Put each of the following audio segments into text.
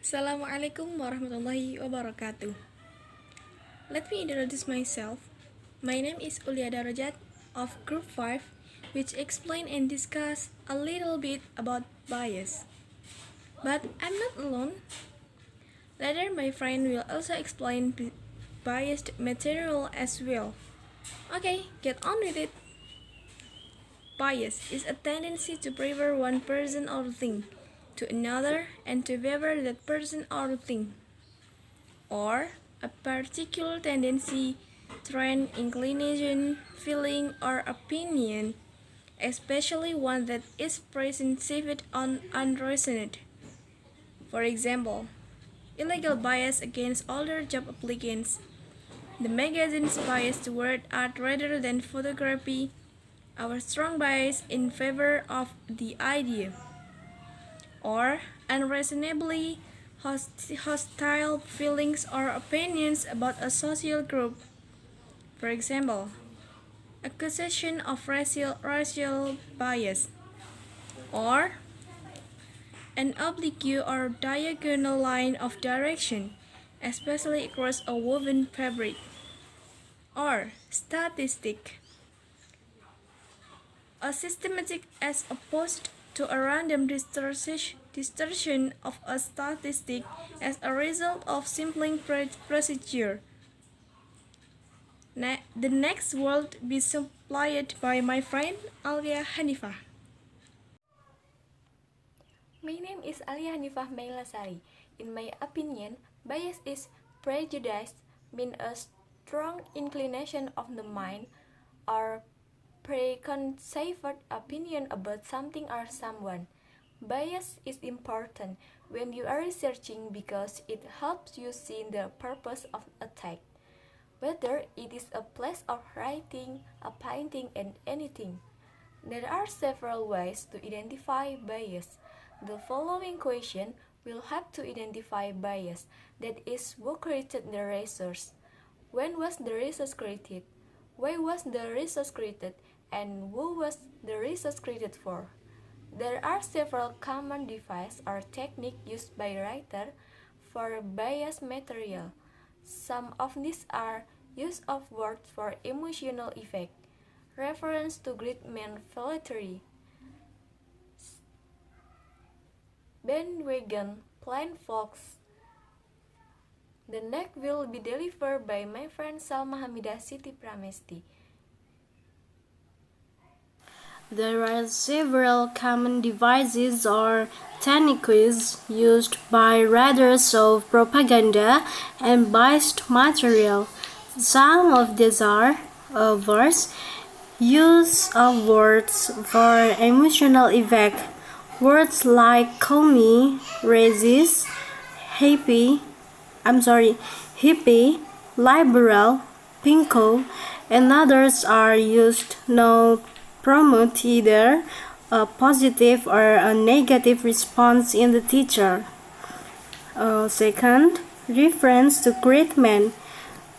Assalamualaikum warahmatullahi wabarakatuh. Let me introduce myself. My name is Ulya Darojat of Group 5, which explain and discuss a little bit about bias. But I'm not alone. Later, my friend will also explain biased material as well. Okay, get on with it. Bias is a tendency to prefer one person or thing to another and to favor that person or thing, or a particular tendency, trend, inclination, feeling, or opinion, especially one that is perceived unreasoned. For example, illegal bias against older job applicants, the magazine's bias toward art rather than photography, our strong bias in favor of the idea, or unreasonably hostile feelings or opinions about a social group. For example, accusation of racial bias, or an oblique or diagonal line of direction, especially across a woven fabric, or statistic, a systematic as opposed to a random distortion of a statistic as a result of sampling procedure. The next will be supplied by my friend Alyaa Hannifah. My name is Alyaa Hannifah M. In my opinion, bias is prejudice, mean a strong inclination of the mind or preconceived opinion about something or someone. Bias is important when you are researching because it helps you see the purpose of a text, whether it is a place of writing, a painting, and anything. There are several ways to identify bias. The following question will help to identify bias. That is, who created the resource? When was the resource created? Why was the resource created? And who was the resource created for? There are several common devices or techniques used by writers for bias material. Some of these are use of words for emotional effect, reference to great men philosophy, bandwagon, plain folks. The next will be delivered by my friend Salma Hamidah S P. There are several common devices or techniques used by writers of propaganda and biased material. Some of these are verse, use of words for emotional effect. Words like commie, racist, hippie, liberal, pinko, and others are used now promote either a positive or a negative response in the teacher. Second, reference to great men.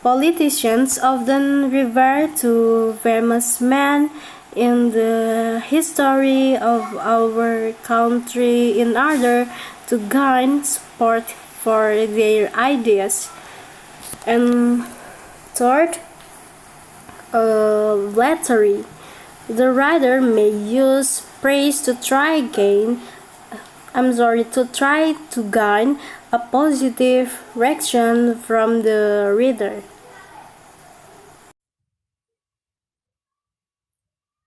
Politicians often refer to famous men in the history of our country in order to gain support for their ideas. And third, flattery. The writer may use praise to try to gain a positive reaction from the reader.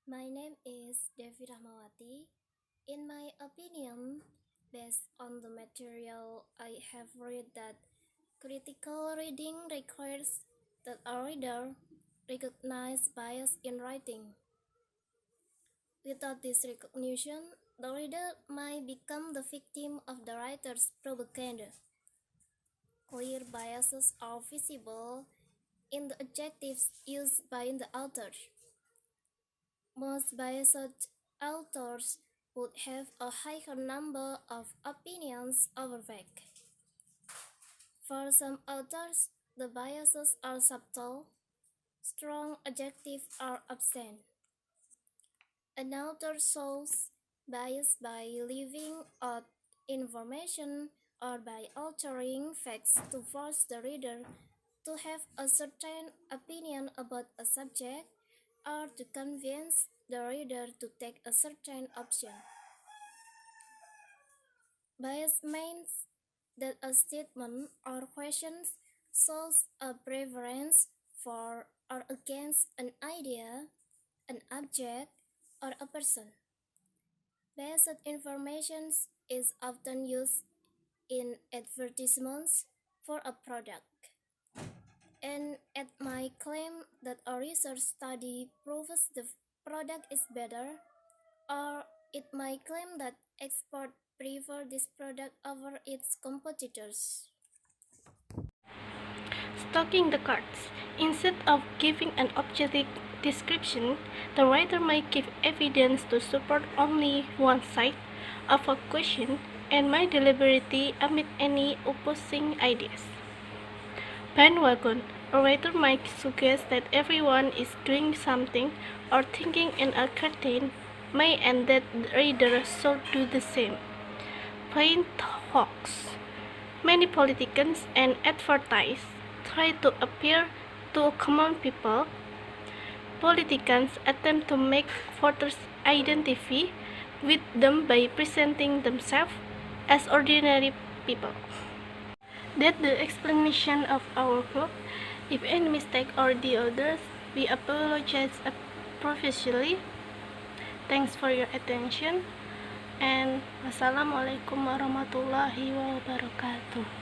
My name is Devi Rahmawati. In my opinion, based on the material I have read, that critical reading requires that a reader recognize bias in writing. Without this recognition, the reader might become the victim of the writer's propaganda. Clear biases are visible in the adjectives used by the author. Most biased authors would have a higher number of opinions over fact. For some authors, the biases are subtle, strong adjectives are absent. An author shows bias by leaving out information or by altering facts to force the reader to have a certain opinion about a subject or to convince the reader to take a certain option. Bias means that a statement or question shows a preference for or against an idea, an object, or a person. Biased information is often used in advertisements for a product. And at my claim that a research study proves the product is better, or it might claim that experts prefer this product over its competitors. Stacking the cards. Instead of giving an objective description, the writer might give evidence to support only one side of a question and might deliberately omit any opposing ideas. Bandwagon. A writer might suggest that everyone is doing something or thinking in a certain way and that the reader should do the same. Plain hoax. Many politicians and advertisers try to appeal to common people. Politicians attempt to make voters identify with them by presenting themselves as ordinary people. That's the explanation of our group. If any mistake or the others, we apologize profusely. Thanks for your attention and Wassalamualaikum warahmatullahi wabarakatuh.